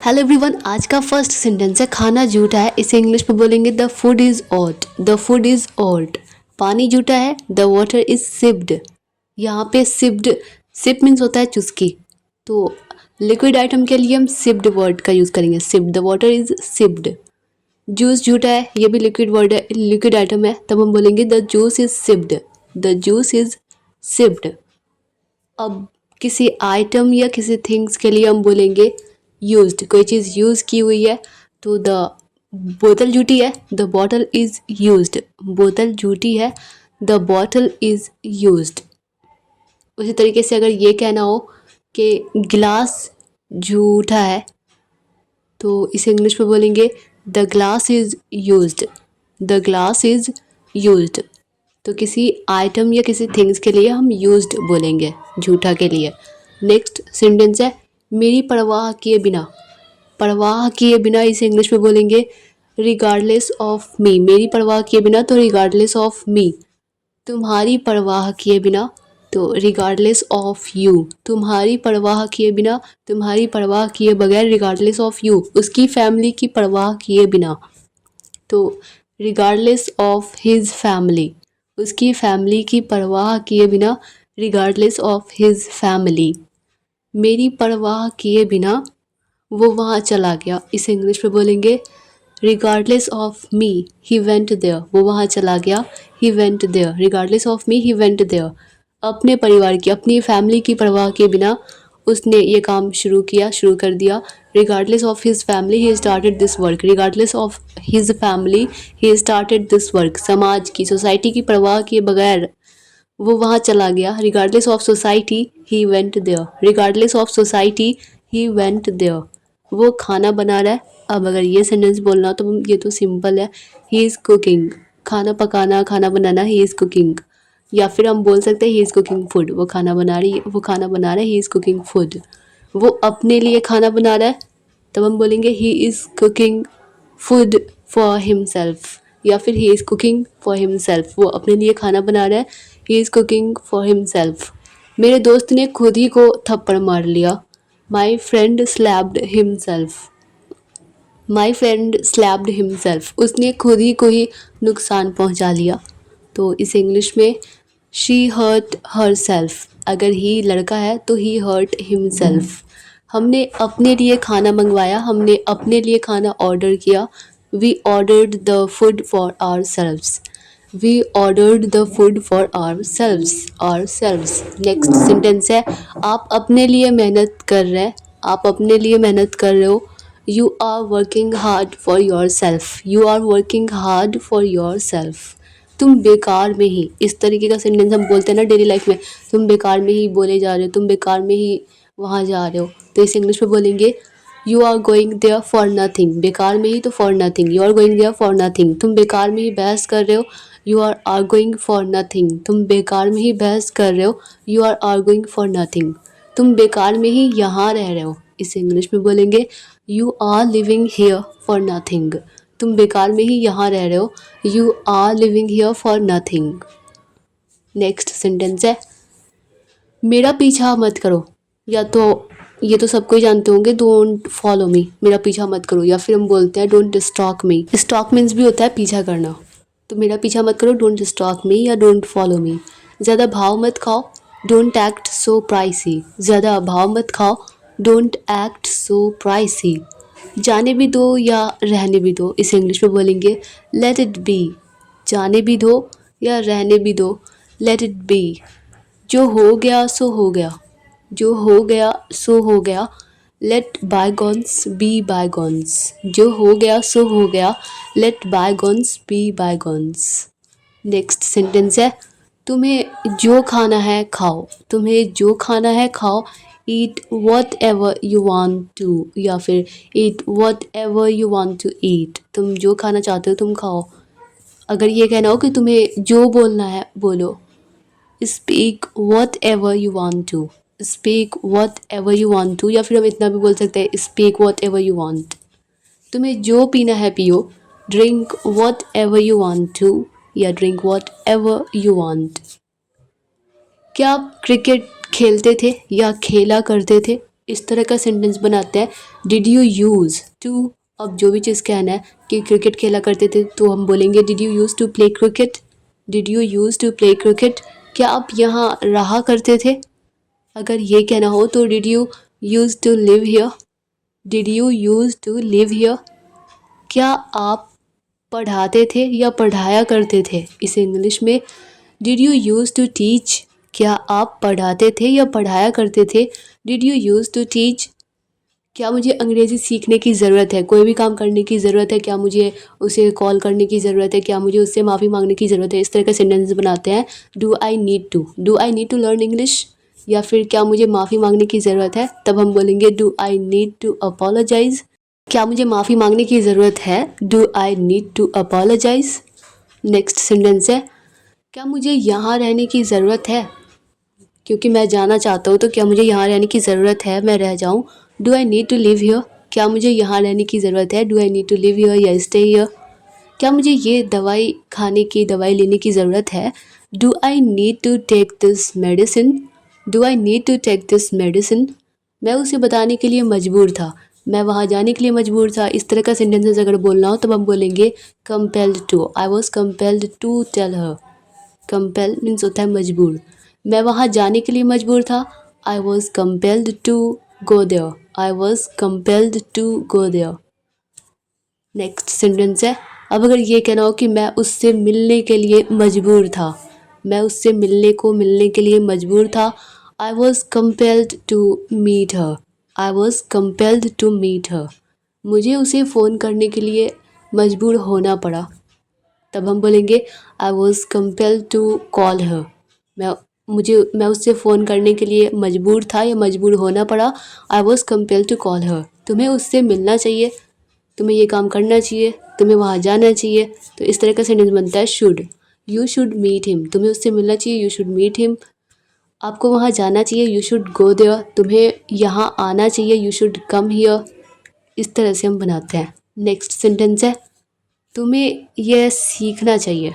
Hello everyone, आज का first sentence है खाना झूठा है। इसे इंग्लिश में बोलेंगे the food is old. The food is old. पानी झूठा है। The water is sipped. यहाँ पे सिप्ड, सिप मीन्स होता है चुस्की, तो लिक्विड आइटम के लिए हम सिप्ड वर्ड का यूज़ करेंगे। Sipped, the water is sipped. Juice झूठा है, ये भी लिक्विड वर्ड है, लिक्विड आइटम है, तब हम बोलेंगे the juice is sipped. The juice is sipped. अब किसी आइटम या किसी थिंग्स के लिए हम बोलेंगे यूज्ड। कोई चीज़ यूज़ की हुई है तो द बोतल झूठी है, द बॉटल इज़ यूज्ड। बोतल झूठी है, द बॉटल इज़ यूज्ड। उसी तरीके से अगर ये कहना हो कि गिलास झूठा है तो इसे इंग्लिश में बोलेंगे the glass is used. The glass is used. तो किसी आइटम या किसी थिंग्स के लिए हम यूज्ड बोलेंगे झूठा के लिए। नेक्स्ट सेंटेंस है मेरी परवाह किए बिना। परवाह किए बिना इसे इंग्लिश में बोलेंगे रिगार्डलेस ऑफ मी। मेरी परवाह किए बिना तो रिगार्डलेस ऑफ मी। तुम्हारी परवाह किए बिना तो रिगार्डलेस ऑफ यू। तुम्हारी परवाह किए बिना, तुम्हारी परवाह किए बगैर, रिगार्डलेस ऑफ यू। उसकी फैमिली की परवाह किए बिना तो रिगार्डलेस ऑफ हिज फैमिली। उसकी फैमिली की परवाह किए बिना, रिगार्डलेस ऑफ हिज फैमिली। मेरी परवाह किए बिना वो वहाँ चला गया। इसे इंग्लिश में बोलेंगे regardless of me he went there. वो वहाँ चला गया, he went there. Regardless of me he went there. अपने परिवार की, अपनी फैमिली की परवाह किए बिना उसने ये काम शुरू कर दिया। Regardless of his family he started this work. Regardless of his family he started this work. समाज की, सोसाइटी की परवाह किए बगैर वो वहाँ चला गया। Regardless of society he went there. Regardless of society he went there. वो खाना बना रहा है। अब अगर ये सेंटेंस बोलना तो ये तो सिंपल है, ही इज़ कुकिंग। खाना पकाना, खाना बनाना, ही इज़ कुकिंग। या फिर हम बोल सकते हैं ही इज़ कुकिंग फूड। वो खाना बना रही है, वो खाना बना रहा है, ही इज़ कुकिंग फूड। वो अपने लिए खाना बना रहा है, तब हम बोलेंगे he is cooking food for himself. या फिर he is cooking for himself. वो अपने लिए खाना बना रहा है, he is cooking for himself. मेरे दोस्त ने खुद ही को थप्पड़ मार लिया। My friend slapped himself. My friend slapped himself. उसने खुद ही को ही नुकसान पहुंचा लिया। तो इसे इंग्लिश में शी हर्ट हर सेल्फ। अगर ही लड़का है तो ही हर्ट हिमसेल्फ। हमने अपने लिए खाना मंगवाया, हमने अपने लिए खाना ऑर्डर किया। We ordered the food for ourselves. We ordered the food for ourselves. Next sentence है आप अपने लिए मेहनत कर रहे हैं। आप अपने लिए मेहनत कर रहे हो। You are working hard for yourself. You are working hard for yourself. तुम बेकार में ही, इस तरीके का सेंटेंस हम बोलते हैं ना डेली लाइफ में, तुम बेकार में ही बोले जा रहे हो, तुम बेकार में ही वहाँ जा रहे हो, तो इसे इंग्लिश में बोलेंगे you are going there for nothing. बेकार में ही तो for nothing. You are going there for nothing. तुम बेकार में ही बहस कर रहे हो। You are arguing for nothing. तुम बेकार में ही बहस कर रहे हो। You are arguing for nothing. तुम बेकार में ही यहाँ रह रहे हो। इसे इंग्लिश में बोलेंगे you are living here for nothing. तुम बेकार में ही यहाँ रह रहे हो। You are living here for nothing. Next sentence है मेरा पीछा मत करो। या तो ये तो सबको ही जानते होंगे, डोंट फॉलो मी। मेरा पीछा मत करो। या फिर हम बोलते हैं don't stock me. Stock means भी होता है पीछा करना। तो मेरा पीछा मत करो, डोंट स्टॉक मी या डोंट फॉलो मी। ज़्यादा भाव मत खाओ, डोंट एक्ट सो प्राइसी। ज़्यादा भाव मत खाओ, डोंट एक्ट सो प्राइसी। जाने भी दो या रहने भी दो, इसे इंग्लिश में बोलेंगे लेट इट बी। जाने भी दो या रहने भी दो, लेट इट बी। जो हो गया सो हो गया। जो हो गया सो हो गया, लेट बायगॉन्स बी बायगॉन्स। जो हो गया सो हो गया, let bygones be bygones. Next sentence है तुम्हें जो खाना है खाओ। तुम्हें जो खाना है खाओ। Eat whatever you want to. या फिर eat whatever you want to eat. तुम जो खाना चाहते हो तुम खाओ। अगर ये कहना हो कि तुम्हें जो बोलना है बोलो, speak whatever you want to. Speak whatever you want to. या फिर हम इतना भी बोल सकते हैं speak whatever you want. तुम्हें जो पीना है पियो। Drink whatever you want to या drink whatever you want. क्या आप क्रिकेट खेलते थे या खेला करते थे? इस तरह का सेंटेंस बनाते हैं। डिड यू यूज़ टू, अब जो भी चीज़ कहना है कि क्रिकेट खेला करते थे तो हम बोलेंगे did you use to play cricket, did you use to play cricket. क्या आप यहाँ रहा करते थे, अगर ये कहना हो तो did you use to live here, did you use to live here. क्या आप पढ़ाते थे या पढ़ाया करते थे, इसे इंग्लिश में did you use to teach, क्या आप पढ़ाते थे या पढ़ाया करते थे, did you use to teach. क्या मुझे अंग्रेज़ी सीखने की ज़रूरत है, कोई भी काम करने की ज़रूरत है, क्या मुझे उसे कॉल करने की ज़रूरत है, क्या मुझे उससे माफ़ी मांगने की ज़रूरत है। इस तरह के सेंटेंस बनाते हैं। Do I need to learn English, या फिर क्या मुझे माफ़ी मांगने की ज़रूरत है, तब हम बोलेंगे do I need to apologize. क्या मुझे माफ़ी मांगने की ज़रूरत है, do I need to apologize. Next sentence है, क्या मुझे यहाँ रहने की ज़रूरत है, क्योंकि मैं जाना चाहता हूँ तो क्या मुझे यहाँ रहने की ज़रूरत है, मैं रह जाऊँ। Do I need to live here, क्या मुझे यहाँ रहने की ज़रूरत है, do I need to live here या स्टे हियर। क्या मुझे ये दवाई खाने की, दवाई लेने की ज़रूरत है, do I need to take this medicine, do I need to take this medicine. मैं उसे बताने के लिए मजबूर था, मैं वहाँ जाने के लिए मजबूर था। इस तरह का सेंटेंसेस अगर बोलना हो तब हम बोलेंगे compelled to, I was compelled to tell her. Compel means होता है मजबूर, मैं वहाँ जाने के लिए मजबूर था, I was compelled to go there, I was compelled to go there. Next sentence है, अब अगर ये कहना हो कि मैं उससे मिलने के लिए मजबूर था, मैं उससे मिलने के लिए मजबूर था, I was compelled to meet her, I was compelled to meet her. मुझे उसे फ़ोन करने के लिए मजबूर होना पड़ा, तब हम बोलेंगे I was compelled to call her. मैं उससे फ़ोन करने के लिए मजबूर था या मजबूर होना पड़ा, I was compelled to call her. तुम्हें उससे मिलना चाहिए, तुम्हें ये काम करना चाहिए, तुम्हें वहाँ जाना चाहिए। तो इस तरह का सेंटेंस बनता है should, you should meet him, तुम्हें उससे मिलना चाहिए, यू शुड मीट हिम। आपको वहाँ जाना चाहिए, यू शुड गो देयर, तुम्हें यहाँ आना चाहिए, यू शुड कम हियर। इस तरह से हम बनाते हैं। नेक्स्ट सेंटेंस है, तुम्हें यह सीखना चाहिए,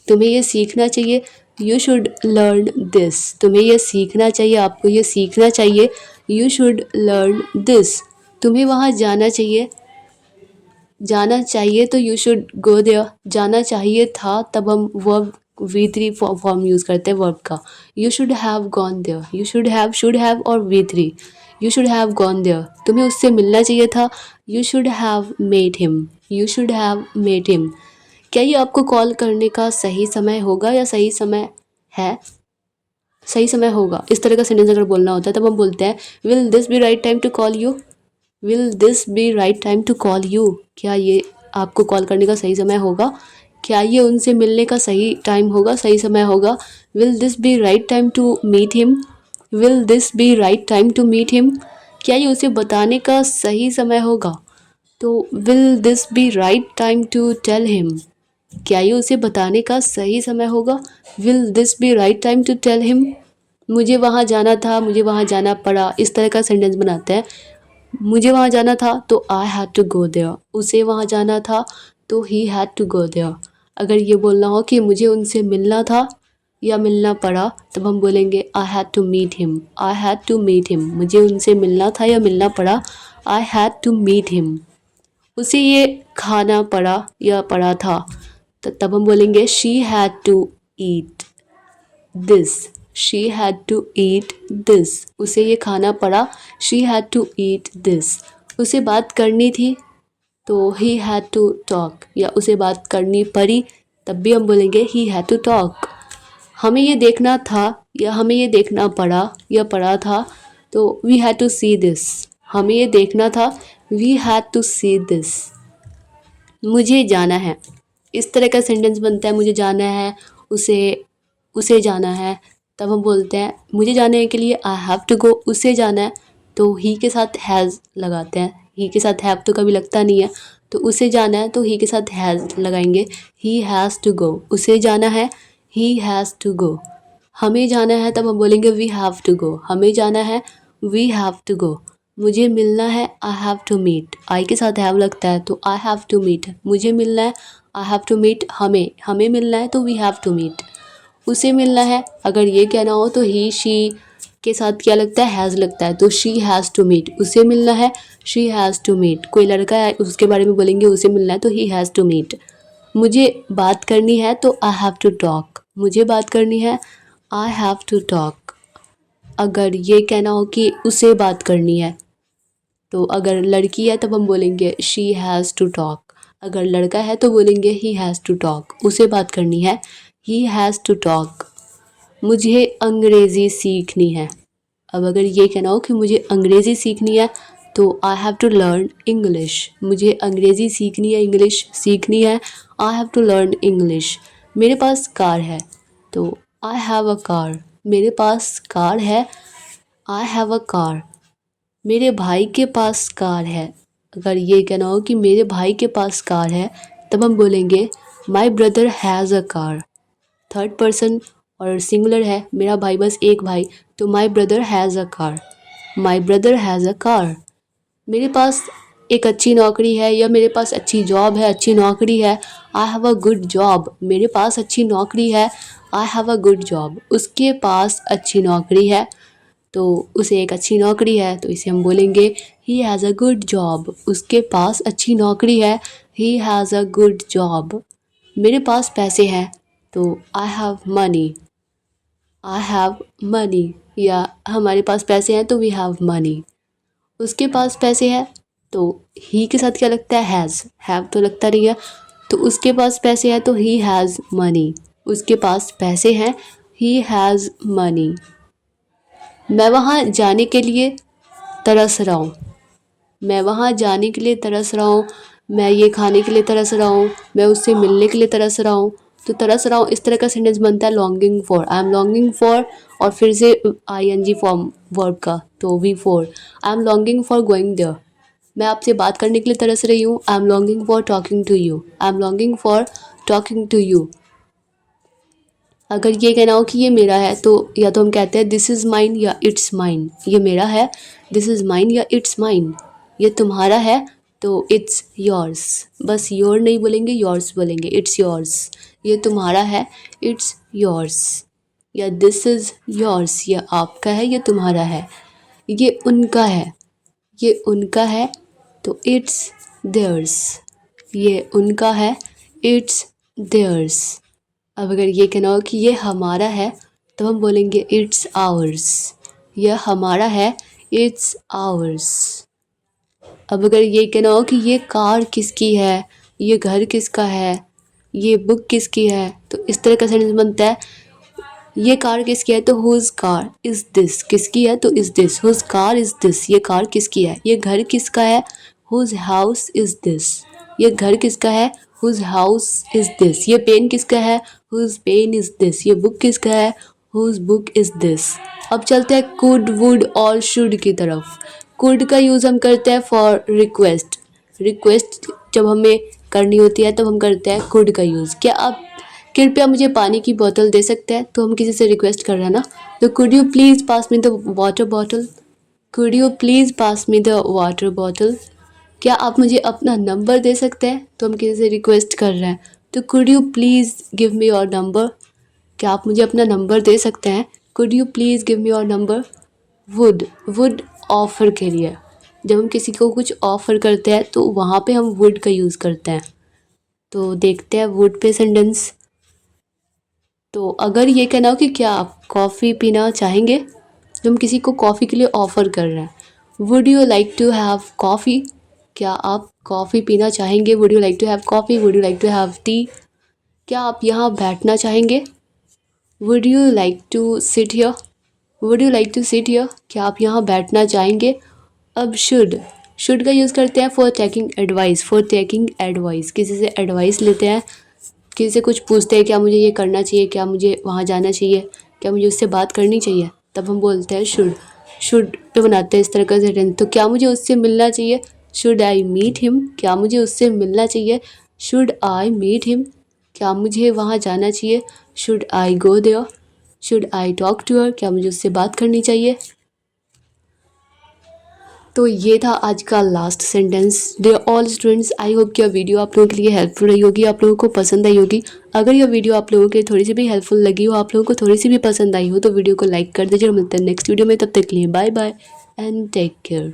तुम्हें यह सीखना चाहिए, यू शुड लर्न दिस, तुम्हें यह सीखना चाहिए, आपको यह सीखना चाहिए, यू शुड लर्न दिस। तुम्हें वहाँ जाना चाहिए तो यू शुड गो देयर, जाना चाहिए था, तब हम वर्ब V3 फॉर्म यूज़ करते हैं वर्ब का। You should have gone there, you should have, should have और V3, you should have gone there. तुम्हें उससे मिलना चाहिए था, you should have met him, you should have met him. क्या ये आपको कॉल करने का सही समय होगा या सही समय है, सही समय होगा। इस तरह का सेंटेंस अगर बोलना होता है तब हम बोलते हैं will this be right time to call you, will this be right time to call you. क्या ये आपको कॉल करने का सही समय होगा, क्या ये उनसे मिलने का सही टाइम होगा, सही समय होगा। Will this be right time to meet him, will this be right time to meet him. क्या ये उसे बताने का सही समय होगा, तो will this be right time to tell him, क्या ये उसे बताने का सही समय होगा, will this be right time to tell him. मुझे वहाँ जाना था, मुझे वहाँ जाना पड़ा, इस तरह का सेंटेंस बनाते हैं। मुझे वहाँ जाना था तो I had to go there, उसे वहाँ जाना था तो he had to go there. अगर ये बोलना हो कि मुझे उनसे मिलना था या मिलना पड़ा, तब हम बोलेंगे I had to meet him, I had to meet him. मुझे उनसे मिलना था या मिलना पड़ा, I had to meet him. उसे ये खाना पड़ा या पड़ा था, तो तब हम बोलेंगे she had to eat this, she had to eat this. उसे ये खाना पड़ा, she had to eat this. उसे बात करनी थी तो ही हैड टू टॉक, या उसे बात करनी पड़ी, तब भी हम बोलेंगे ही हैड टू टॉक। हमें ये देखना था या हमें ये देखना पड़ा या पड़ा था, तो we had to see this. हमें ये देखना था, we had to see this. मुझे जाना है, इस तरह का सेंटेंस बनता है। मुझे जाना है, उसे उसे जाना है, तब हम बोलते हैं मुझे जाने के लिए आई हैव टू गो। उसे जाना है तो ही के साथ हैज़ लगाते हैं, ही के साथ हैव तो कभी लगता नहीं है। तो उसे जाना है तो ही के साथ हैज़ लगाएंगे, ही हैज़ टू गो। उसे जाना है, ही हैज़ टू गो। हमें जाना है, तब हम बोलेंगे वी हैव टू गो। हमें जाना है, वी हैव टू गो। मुझे मिलना है, आई हैव टू मीट। आई के साथ हैव लगता है तो आई हैव टू मीट। मुझे मिलना है, आई हैव टू मीट। हमें मिलना है तो वी हैव टू मीट। उसे मिलना है, अगर ये कहना हो तो ही शी के साथ क्या लगता है, हैज़ लगता है, तो शी हैज़ टू मीट, उसे मिलना है, शी हैज़ टू मीट। कोई लड़का है उसके बारे में बोलेंगे उसे मिलना है, तो ही हैज़ टू मीट। मुझे बात करनी है तो आई हैव टू टॉक, मुझे बात करनी है, आई हैव टू टॉक। अगर ये कहना हो कि उसे बात करनी है, तो अगर लड़की है तब हम बोलेंगे शी हैज़ टू टॉक, अगर लड़का है तो बोलेंगे ही हैज़ टू टॉक, उसे बात करनी है, ही हैज़ टू टॉक। मुझे अंग्रेज़ी सीखनी है, अब अगर ये कहना हो कि मुझे अंग्रेज़ी सीखनी है, तो I have to learn English, मुझे अंग्रेज़ी सीखनी है, इंग्लिश सीखनी है, I have to learn English. मेरे पास कार है, तो आई हैव अ कार, मेरे पास कार है, आई हैव अ कार। मेरे भाई के पास कार है, अगर ये कहना हो कि मेरे भाई के पास कार है, तब हम बोलेंगे my brother has a car. Third person और सिंगुलर है, मेरा भाई बस एक भाई, तो my brother has a car, my brother has a car. मेरे पास एक अच्छी नौकरी है या मेरे पास अच्छी जॉब है, अच्छी नौकरी है, I have a good job, मेरे पास अच्छी नौकरी है, I have a good job. उसके पास अच्छी नौकरी है, तो उसे एक अच्छी नौकरी है, तो इसे हम बोलेंगे he has a good job, उसके पास अच्छी नौकरी है, he has a good job. मेरे पास पैसे हैं, तो I have money, I have money, या हमारे पास पैसे हैं तो वी हैव मनी। उसके पास पैसे हैं, तो ही के साथ क्या लगता है, हैज़, हैव तो लगता नहीं है, तो उसके पास पैसे हैं तो ही हैज़ मनी, उसके पास पैसे हैं, ही हैज़ मनी। मैं वहाँ जाने के लिए तरस रहा हूँ, मैं वहाँ जाने के लिए तरस रहा हूँ, मैं ये खाने के लिए तरस रहा हूँ, मैं उससे मिलने के लिए तरस रहा हूँ। तो तरस रहा हूँ इस तरह का सेंटेंस बनता है longing for, I am longing for, और फिर से आईएनजी फॉर्म वर्ब का, तो V four, I am longing for going there, मैं आपसे बात करने के लिए तरस रही हूँ, I am longing for talking to you, I am longing for talking to you. अगर ये कहना हो कि ये मेरा है, तो या तो हम कहते हैं दिस इज़ माइन या इट्स माइन, ये मेरा है, दिस इज़ माइन या इट्स माइन। ये तुम्हारा है, तो इट्स योर्स, बस योर नहीं बोलेंगे, योर्स बोलेंगे, इट्स योर्स। ये तुम्हारा है, इट्स योर्स, या दिस इज़ योर्स, ये आपका है, ये तुम्हारा है। ये उनका है, ये उनका है, तो इट्स देयर्स, ये उनका है, इट्स देयर्स। अब अगर ये कहना हो कि ये हमारा है, तो हम बोलेंगे इट्स आवर्स, यह हमारा है, इट्स आवर्स। अब अगर ये कहना हो कि ये कार किसकी है, ये घर किसका है, ये बुक किसकी है, तो इस तरह का सेंटेंस बनता है, ये कार किसकी है, तो हुज कार इज़ दिस, किसकी है तो is this, whose car is this, ये कार किसकी है। ये घर किसका है, हुज हाउस इज़ दिस, ये घर किसका है, हुज हाउस इज़ दिस। ये पेन किसका है, हुज पेन इज़ दिस। ये बुक किसका है, हुज बुक इज़ दिस। अब चलते हैं कुड, वुड और शुड की तरफ। कुड का यूज़ हम करते हैं फॉर रिक्वेस्ट, रिक्वेस्ट जब हमें करनी होती है तब हम करते हैं कुड का यूज़। क्या आप कृपया मुझे पानी की बोतल दे सकते हैं, तो हम किसी से रिक्वेस्ट कर रहे हैं ना, तो could you please pass me the water bottle, could you please pass me the water bottle. क्या आप मुझे अपना नंबर दे सकते हैं, तो हम किसी से रिक्वेस्ट कर रहे हैं, तो could you please give me your number, क्या आप मुझे अपना नंबर दे सकते हैं, could you please give me your number. Would, would offer के लिए, जब हम किसी को कुछ ऑफ़र करते हैं तो वहाँ पे हम वुड का यूज़ करते हैं। तो देखते हैं वुड पे सेंटेंस। तो अगर ये कहना हो कि क्या आप कॉफ़ी पीना चाहेंगे, तो हम किसी को कॉफ़ी के लिए ऑफ़र कर रहे हैं, would you like to have coffee, क्या आप कॉफ़ी पीना चाहेंगे, would you like to have coffee, would you like to have tea. क्या आप यहाँ बैठना चाहेंगे, would you like to sit here, would you like to sit here, क्या आप यहाँ बैठना चाहेंगे। अब शुड का यूज़ करते हैं for taking advice, for taking advice, किसी से एडवाइस लेते हैं, किसी से कुछ पूछते हैं क्या मुझे ये करना चाहिए, क्या मुझे वहाँ जाना चाहिए, क्या मुझे उससे बात करनी चाहिए, तब हम बोलते हैं शुड पे बनाते हैं इस तरह का सेंटेंस। तो क्या मुझे उससे मिलना चाहिए, शुड आई मीट हिम, क्या मुझे उससे मिलना चाहिए, शुड आई मीट हिम। क्या मुझे वहाँ जाना चाहिए, should I go there, should I talk to her, क्या मुझे उससे बात करनी चाहिए। तो ये था आज का last sentence. Dear all students, I hope कि यह वीडियो आप लोगों के लिए हेल्पफुल रही होगी, आप लोगों को पसंद आई होगी। अगर यह वीडियो आप लोगों के लिए थोड़ी सी भी हेल्पफुल लगी हो, आप लोगों को थोड़ी सी भी पसंद आई हो, तो वीडियो को लाइक कर दीजिए और मिलते हैं नेक्स्ट वीडियो में। तब तक के लिए bye bye and take care.